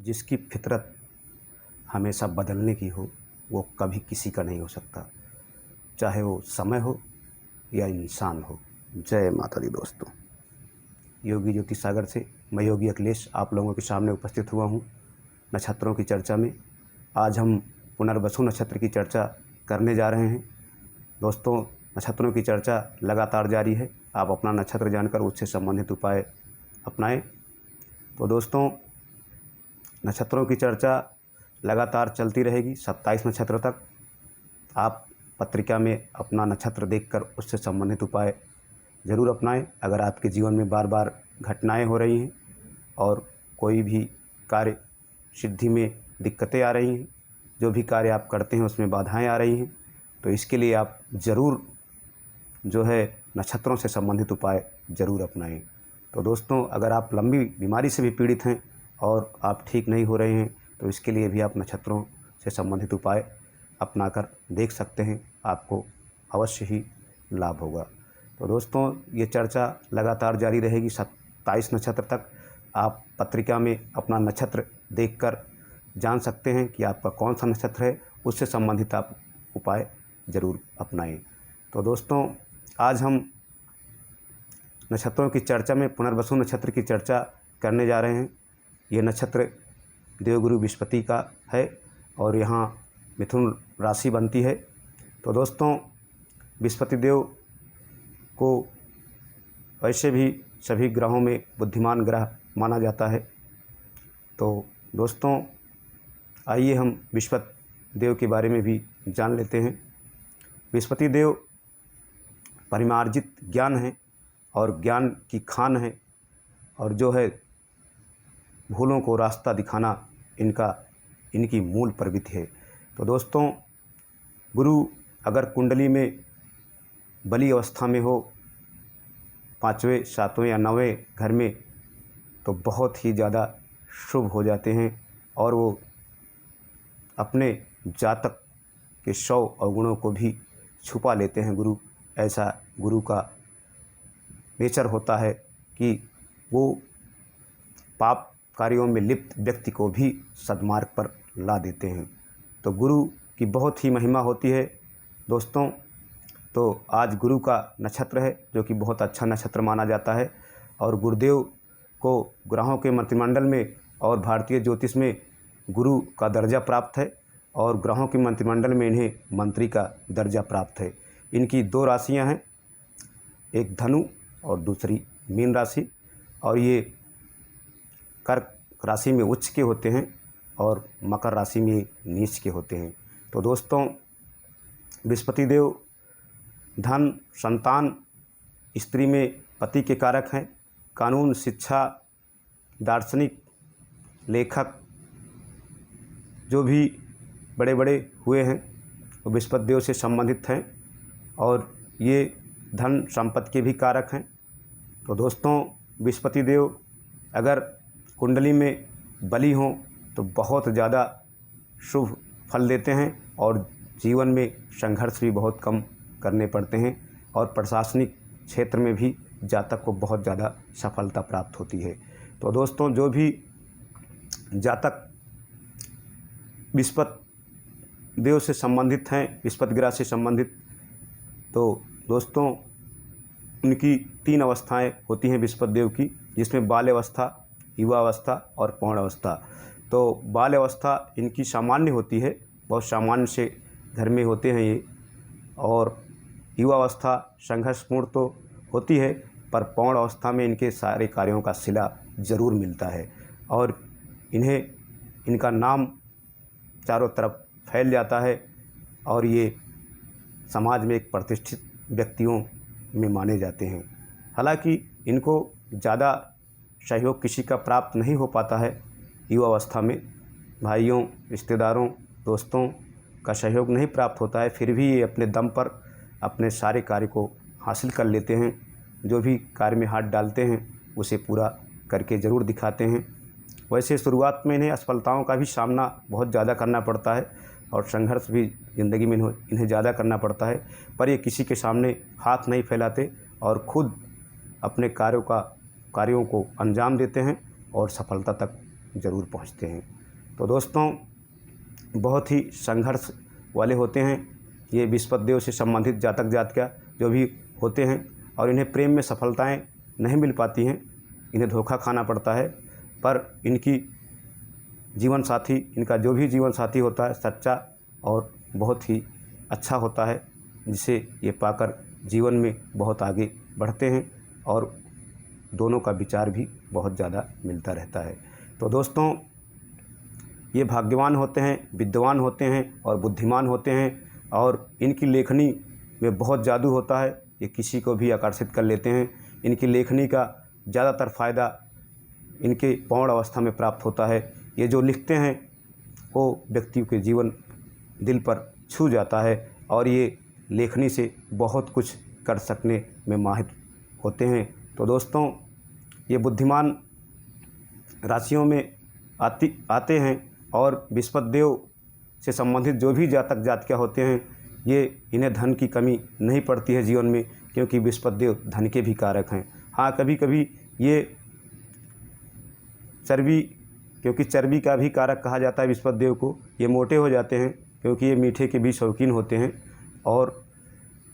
जिसकी फितरत हमेशा बदलने की हो वो कभी किसी का नहीं हो सकता, चाहे वो समय हो या इंसान हो। जय माता दी दोस्तों। योगी ज्योति सागर से मैं योगी अखिलेश आप लोगों के सामने उपस्थित हुआ हूँ नक्षत्रों की चर्चा में। आज हम पुनर्वसु नक्षत्र की चर्चा करने जा रहे हैं। दोस्तों, नक्षत्रों की चर्चा लगातार जारी है। आप अपना नक्षत्र जानकर उससे संबंधित उपाय अपनाएं। तो दोस्तों, नक्षत्रों की चर्चा लगातार चलती रहेगी 27 नक्षत्र तक। आप पत्रिका में अपना नक्षत्र देखकर उससे संबंधित उपाय ज़रूर अपनाएं। अगर आपके जीवन में बार बार घटनाएं हो रही हैं और कोई भी कार्य सिद्धि में दिक्कतें आ रही हैं, जो भी कार्य आप करते हैं उसमें बाधाएं आ रही हैं, तो इसके लिए आप ज़रूर जो है नक्षत्रों से संबंधित उपाय ज़रूर अपनाएं। तो दोस्तों, अगर आप लंबी बीमारी से भी पीड़ित हैं और आप ठीक नहीं हो रहे हैं, तो इसके लिए भी आप नक्षत्रों से संबंधित उपाय अपनाकर देख सकते हैं। आपको अवश्य ही लाभ होगा। तो दोस्तों, ये चर्चा लगातार जारी रहेगी 27 नक्षत्र तक। आप पत्रिका में अपना नक्षत्र देखकर जान सकते हैं कि आपका कौन सा नक्षत्र है, उससे संबंधित आप उपाय ज़रूर अपनाएं। तो दोस्तों, आज हम नक्षत्रों की चर्चा में पुनर्वसु नक्षत्र की चर्चा करने जा रहे हैं। ये नक्षत्र देवगुरु बृहस्पति का है और यहाँ मिथुन राशि बनती है। तो दोस्तों, बृहस्पति देव को वैसे भी सभी ग्रहों में बुद्धिमान ग्रह माना जाता है। तो दोस्तों, आइए हम बृहस्पति देव के बारे में भी जान लेते हैं। बृहस्पति देव परिमार्जित ज्ञान है और ज्ञान की खान है, और जो है भूलों को रास्ता दिखाना इनकी मूल प्रवृत्ति है। तो दोस्तों, गुरु अगर कुंडली में बली अवस्था में हो 5वें 7वें या 9वें घर में, तो बहुत ही ज़्यादा शुभ हो जाते हैं और वो अपने जातक के 100 अवगुणों को भी छुपा लेते हैं। गुरु ऐसा गुरु का नेचर होता है कि वो पाप कार्यों में लिप्त व्यक्ति को भी सद्मार्ग पर ला देते हैं। तो गुरु की बहुत ही महिमा होती है दोस्तों। तो आज गुरु का नक्षत्र है जो कि बहुत अच्छा नक्षत्र माना जाता है, और गुरुदेव को ग्रहों के मंत्रिमंडल में और भारतीय ज्योतिष में गुरु का दर्जा प्राप्त है, और ग्रहों के मंत्रिमंडल में इन्हें मंत्री का दर्जा प्राप्त है। इनकी 2 राशियां हैं, एक धनु और दूसरी मीन राशि, और ये कर्क राशि में उच्च के होते हैं और मकर राशि में नीच के होते हैं। तो दोस्तों, बृहस्पति देव धन, संतान, स्त्री में पति के कारक हैं। कानून, शिक्षा, दार्शनिक, लेखक जो भी बड़े बड़े हुए हैं वो बृहस्पति देव से संबंधित हैं, और ये धन संपत्ति के भी कारक हैं। तो दोस्तों, बृहस्पति देव अगर कुंडली में बली हों तो बहुत ज़्यादा शुभ फल देते हैं, और जीवन में संघर्ष भी बहुत कम करने पड़ते हैं, और प्रशासनिक क्षेत्र में भी जातक को बहुत ज़्यादा सफलता प्राप्त होती है। तो दोस्तों, जो भी जातक बृहस्पति देव से संबंधित हैं, बृहस्पति ग्रह से संबंधित, तो दोस्तों उनकी 3 अवस्थाएं होती हैं बृहस्पति देव की, जिसमें बाल्य अवस्था, युवा अवस्था और पौण अवस्था। तो बाल्य अवस्था इनकी सामान्य होती है, बहुत सामान्य से घर में होते हैं ये, और युवा अवस्था संघर्षपूर्ण तो होती है, पर पौण अवस्था में इनके सारे कार्यों का सिला ज़रूर मिलता है, और इनका नाम चारों तरफ फैल जाता है, और ये समाज में एक प्रतिष्ठित व्यक्तियों में माने जाते हैं। हालांकि इनको ज़्यादा सहयोग किसी का प्राप्त नहीं हो पाता है युवा अवस्था में, भाइयों, रिश्तेदारों, दोस्तों का सहयोग नहीं प्राप्त होता है, फिर भी ये अपने दम पर अपने सारे कार्य को हासिल कर लेते हैं। जो भी कार्य में हाथ डालते हैं उसे पूरा करके ज़रूर दिखाते हैं। वैसे शुरुआत में इन्हें असफलताओं का भी सामना बहुत ज़्यादा करना पड़ता है, और संघर्ष भी ज़िंदगी में इन्हें ज़्यादा करना पड़ता है, पर ये किसी के सामने हाथ नहीं फैलाते और खुद अपने कार्यों को अंजाम देते हैं और सफलता तक ज़रूर पहुँचते हैं। तो दोस्तों, बहुत ही संघर्ष वाले होते हैं ये बृहस्पति देव से संबंधित जातक जातिका जो भी होते हैं, और इन्हें प्रेम में सफलताएं नहीं मिल पाती हैं, इन्हें धोखा खाना पड़ता है। पर इनकी जीवन साथी, इनका जो भी जीवन साथी होता है सच्चा और बहुत ही अच्छा होता है, जिसे ये पाकर जीवन में बहुत आगे बढ़ते हैं और दोनों का विचार भी बहुत ज़्यादा मिलता रहता है। तो दोस्तों, ये भाग्यवान होते हैं, विद्वान होते हैं और बुद्धिमान होते हैं, और इनकी लेखनी में बहुत जादू होता है। ये किसी को भी आकर्षित कर लेते हैं। इनकी लेखनी का ज़्यादातर फ़ायदा इनके पौण अवस्था में प्राप्त होता है। ये जो लिखते हैं वो व्यक्ति के जीवन दिल पर छू जाता है, और ये लेखनी से बहुत कुछ कर सकने में माहिर होते हैं। तो दोस्तों, ये बुद्धिमान राशियों में आते हैं, और बृहस्पति देव से संबंधित जो भी जातक जातिका होते हैं, ये इन्हें धन की कमी नहीं पड़ती है जीवन में, क्योंकि बृहस्पति देव धन के भी कारक हैं। हाँ, कभी कभी ये चर्बी, क्योंकि चर्बी का भी कारक कहा जाता है बृहस्पति देव को, ये मोटे हो जाते हैं, क्योंकि ये मीठे के भी शौकीन होते हैं, और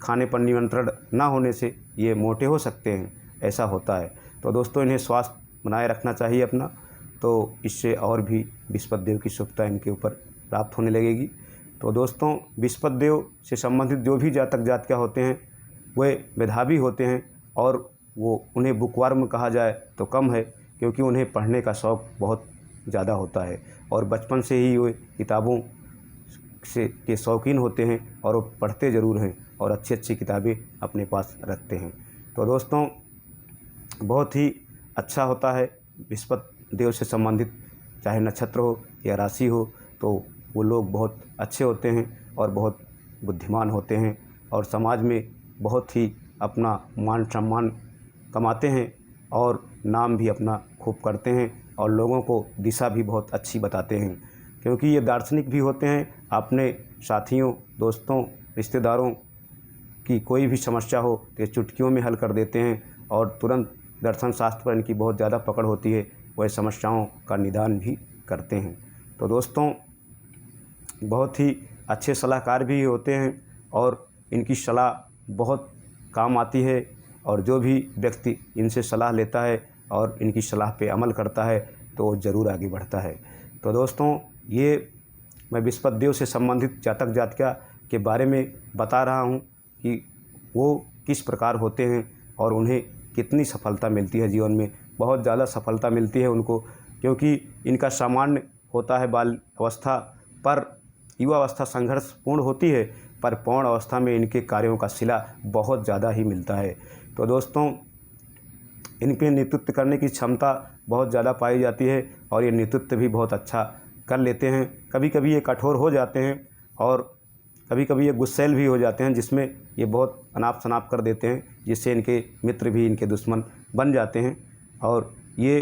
खाने पर नियंत्रण ना होने से ये मोटे हो सकते हैं, ऐसा होता है। तो दोस्तों, इन्हें स्वास्थ्य बनाए रखना चाहिए अपना, तो इससे और भी बृहस्पति देव की शुभता इनके ऊपर प्राप्त होने लगेगी। तो दोस्तों, बृहस्पति देव से संबंधित जो भी जातक जातिका होते हैं वे मेधावी होते हैं, और वो उन्हें बुकवर्म कहा जाए तो कम है, क्योंकि उन्हें पढ़ने का शौक़ बहुत ज़्यादा होता है, और बचपन से ही वे किताबों से के शौकीन होते हैं, और वो पढ़ते ज़रूर हैं और अच्छी अच्छी किताबें अपने पास रखते हैं। तो दोस्तों, बहुत ही अच्छा होता है बृहस्पति देव से संबंधित, चाहे नक्षत्र हो या राशि हो, तो वो लोग बहुत अच्छे होते हैं और बहुत बुद्धिमान होते हैं, और समाज में बहुत ही अपना मान सम्मान कमाते हैं, और नाम भी अपना खूब करते हैं, और लोगों को दिशा भी बहुत अच्छी बताते हैं, क्योंकि ये दार्शनिक भी होते हैं। अपने साथियों, दोस्तों, रिश्तेदारों की कोई भी समस्या हो तो ये चुटकियों में हल कर देते हैं, और तुरंत दर्शन शास्त्र पर इनकी बहुत ज़्यादा पकड़ होती है, वह समस्याओं का निदान भी करते हैं। तो दोस्तों, बहुत ही अच्छे सलाहकार भी होते हैं, और इनकी सलाह बहुत काम आती है, और जो भी व्यक्ति इनसे सलाह लेता है और इनकी सलाह पे अमल करता है तो वो ज़रूर आगे बढ़ता है। तो दोस्तों, ये मैं बृहस्पति देव से संबंधित जातक जातिका के बारे में बता रहा हूँ कि वो किस प्रकार होते हैं और उन्हें कितनी सफलता मिलती है जीवन में। बहुत ज़्यादा सफलता मिलती है उनको, क्योंकि इनका सामान्य होता है बाल अवस्था, पर युवा अवस्था संघर्षपूर्ण होती है, पर पौण अवस्था में इनके कार्यों का सिला बहुत ज़्यादा ही मिलता है। तो दोस्तों, इनके नेतृत्व करने की क्षमता बहुत ज़्यादा पाई जाती है, और ये नेतृत्व भी बहुत अच्छा कर लेते हैं। कभी कभी ये कठोर हो जाते हैं, और कभी कभी ये गुस्सैल भी हो जाते हैं, जिसमें ये बहुत अनाप शनाप कर देते हैं, जिससे इनके मित्र भी इनके दुश्मन बन जाते हैं। और ये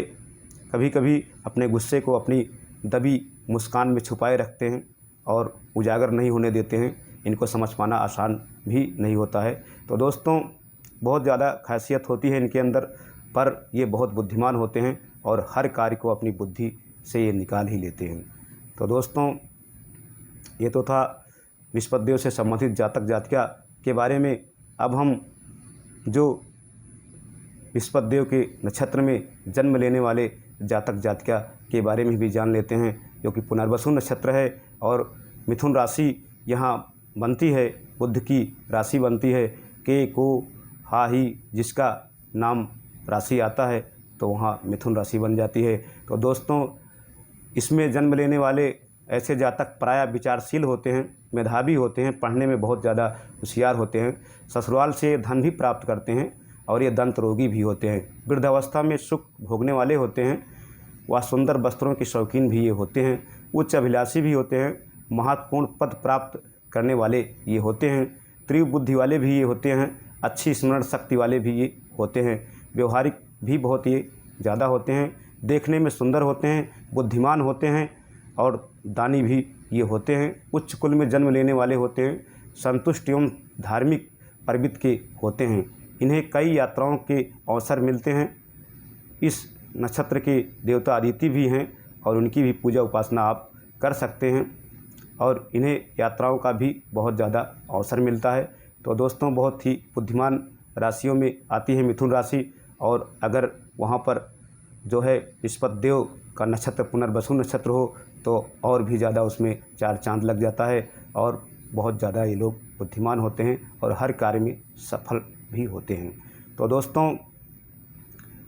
कभी कभी अपने गुस्से को अपनी दबी मुस्कान में छुपाए रखते हैं और उजागर नहीं होने देते हैं। इनको समझ पाना आसान भी नहीं होता है। तो दोस्तों, बहुत ज़्यादा खासियत होती है इनके अंदर, पर ये बहुत बुद्धिमान होते हैं, और हर कार्य को अपनी बुद्धि से ये निकाल ही लेते हैं। तो दोस्तों, ये तो था बृहस्पति देव से संबंधित जातक जातिका के बारे में। अब हम जो बृहस्पति देव के नक्षत्र में जन्म लेने वाले जातक जातिका के बारे में भी जान लेते हैं, जो कि पुनर्वसु नक्षत्र है, और मिथुन राशि यहाँ बनती है, बुध की राशि बनती है। के को हा ही जिसका नाम राशि आता है, तो वहाँ मिथुन राशि बन जाती है। तो दोस्तों, इसमें जन्म लेने वाले ऐसे जातक प्रायः विचारशील होते हैं, मेधावी होते हैं, पढ़ने में बहुत ज़्यादा होशियार होते हैं, ससुराल से धन भी प्राप्त करते हैं, और ये दंत रोगी भी होते हैं। वृद्धावस्था में सुख भोगने वाले होते हैं, वह सुंदर वस्त्रों के शौकीन भी ये होते हैं, उच्च अभिलाषी भी होते हैं, महत्वपूर्ण पद प्राप्त करने वाले ये होते हैं, तीव्र बुद्धि वाले भी ये होते हैं, अच्छी स्मरण शक्ति वाले भी ये होते हैं, व्यवहारिक भी बहुत ये ज़्यादा होते हैं, देखने में सुंदर होते हैं, बुद्धिमान होते हैं, और दानी भी ये होते हैं। उच्च कुल में जन्म लेने वाले होते हैं, संतुष्ट एवं धार्मिक प्रवृत्ति के होते हैं। इन्हें कई यात्राओं के अवसर मिलते हैं। इस नक्षत्र के देवता अदिति भी हैं, और उनकी भी पूजा उपासना आप कर सकते हैं और इन्हें यात्राओं का भी बहुत ज़्यादा अवसर मिलता है। तो दोस्तों, बहुत ही बुद्धिमान राशियों में आती है मिथुन राशि, और अगर वहाँ पर जो है बृहस्पति देव का नक्षत्र पुनर्वसु नक्षत्र हो तो और भी ज़्यादा उसमें चार चांद लग जाता है और बहुत ज़्यादा ये लोग बुद्धिमान होते हैं और हर कार्य में सफल भी होते हैं। तो दोस्तों,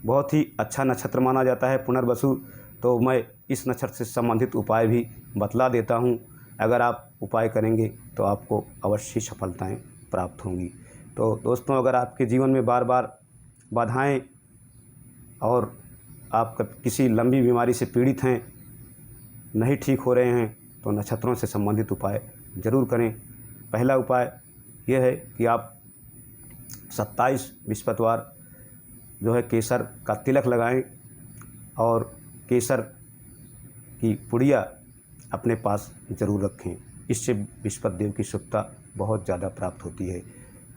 बहुत ही अच्छा नक्षत्र माना जाता है पुनर्वसु। तो मैं इस नक्षत्र से संबंधित उपाय भी बतला देता हूँ। अगर आप उपाय करेंगे तो आपको अवश्य सफलताएं प्राप्त होंगी। तो दोस्तों, अगर आपके जीवन में बार बार बाधाएं और आप किसी लंबी बीमारी से पीड़ित हैं, नहीं ठीक हो रहे हैं, तो नक्षत्रों से संबंधित उपाय ज़रूर करें। पहला उपाय यह है कि आप 27 बृहस्पतिवार जो है केसर का तिलक लगाएं और केसर की पुड़िया अपने पास ज़रूर रखें। इससे बृहस्पति देव की शुभता बहुत ज़्यादा प्राप्त होती है।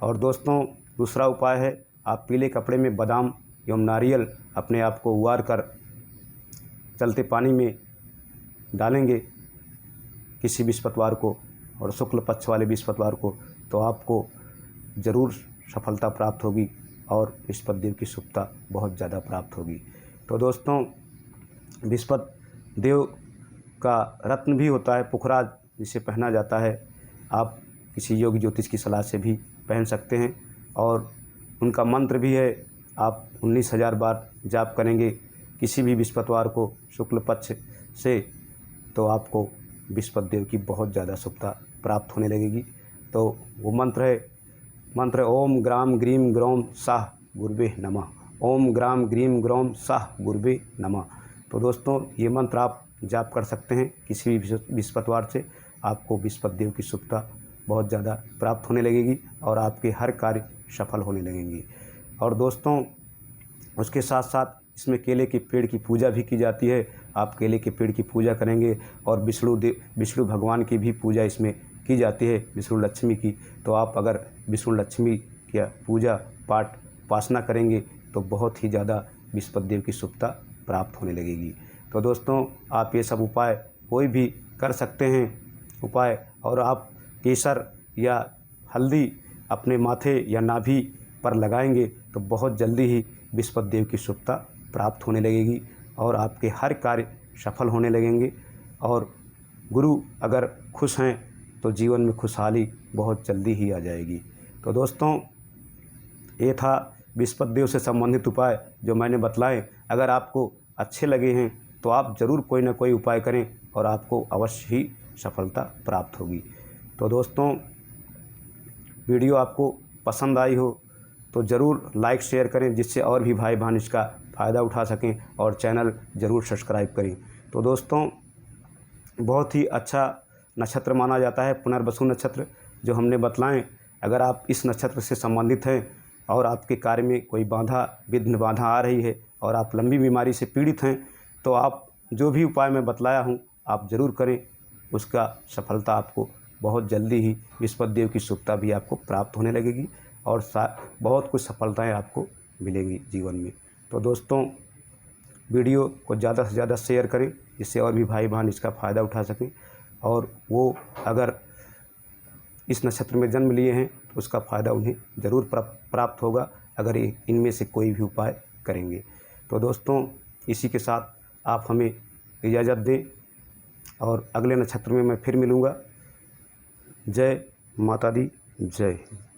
और दोस्तों, दूसरा उपाय है, आप पीले कपड़े में बादाम एवं नारियल अपने आप को उबार कर चलते पानी में डालेंगे किसी बृहस्पतिवार को और शुक्ल पक्ष वाले बृहस्पतिवार को, तो आपको ज़रूर सफलता प्राप्त होगी और बृहस्पति देव की शुभता बहुत ज़्यादा प्राप्त होगी। तो दोस्तों, बृहस्पति देव का रत्न भी होता है पुखराज, जिसे पहना जाता है। आप किसी योगी ज्योतिष की सलाह से भी पहन सकते हैं और उनका मंत्र भी है। आप 19,000 बार जाप करेंगे किसी भी बृहस्पतिवार को शुक्ल पक्ष से, तो आपको बृहस्पति देव की बहुत ज़्यादा शुभता प्राप्त होने लगेगी। तो वो मंत्र ओम ग्राम ग्रीम ग्रोम साह गुरुवे नमः। ओम ग्राम ग्रीम ग्रोम साह गुरुवे नमः। तो दोस्तों, ये मंत्र आप जाप कर सकते हैं किसी भी बृहस्पतिवार से। आपको बृहस्पति देव की शुभता बहुत ज़्यादा प्राप्त होने लगेगी और आपके हर कार्य सफल होने लगेंगे। और दोस्तों, उसके साथ साथ इसमें केले के पेड़ की पूजा भी की जाती है। आप केले के पेड़ की पूजा करेंगे और विष्णु भगवान की भी पूजा इसमें की जाती है, विष्णु लक्ष्मी की। तो आप अगर विष्णु लक्ष्मी की पूजा पाठ उपासना करेंगे तो बहुत ही ज़्यादा बृहस्पति देव की शुभता प्राप्त होने लगेगी। तो दोस्तों, आप ये सब उपाय कोई भी कर सकते हैं उपाय, और आप केसर या हल्दी अपने माथे या नाभि पर लगाएंगे तो बहुत जल्दी ही बृहस्पति देव की शुभता प्राप्त होने लगेगी और आपके हर कार्य सफल होने लगेंगे। और गुरु अगर खुश हैं तो जीवन में खुशहाली बहुत जल्दी ही आ जाएगी। तो दोस्तों, ये था बृहस्पति देव से संबंधित उपाय जो मैंने बतलाए। अगर आपको अच्छे लगे हैं तो आप ज़रूर कोई ना कोई उपाय करें और आपको अवश्य ही सफलता प्राप्त होगी। तो दोस्तों, वीडियो आपको पसंद आई हो तो ज़रूर लाइक शेयर करें, जिससे और भी भाई बहन इसका फ़ायदा उठा सकें, और चैनल ज़रूर सब्सक्राइब करें। तो दोस्तों, बहुत ही अच्छा नक्षत्र माना जाता है पुनर्वसु नक्षत्र जो हमने बतलाएं। अगर आप इस नक्षत्र से संबंधित हैं और आपके कार्य में कोई विघ्न बाधा आ रही है और आप लंबी बीमारी से पीड़ित हैं, तो आप जो भी उपाय मैं बतलाया हूं आप ज़रूर करें। उसका सफलता आपको बहुत जल्दी ही बृहस्पति देव की शुभता भी आपको प्राप्त होने लगेगी और बहुत कुछ सफलताएं आपको मिलेंगी जीवन में। तो दोस्तों, वीडियो को ज़्यादा से ज़्यादा शेयर करें, जिससे और भी भाई बहन इसका फ़ायदा उठा सकें, और वो अगर इस नक्षत्र में जन्म लिए हैं तो उसका फ़ायदा उन्हें ज़रूर प्राप्त होगा अगर इनमें से कोई भी उपाय करेंगे। तो दोस्तों, इसी के साथ आप हमें इजाज़त दें और अगले नक्षत्र में मैं फिर मिलूँगा। जय माता दी, जय हिंद।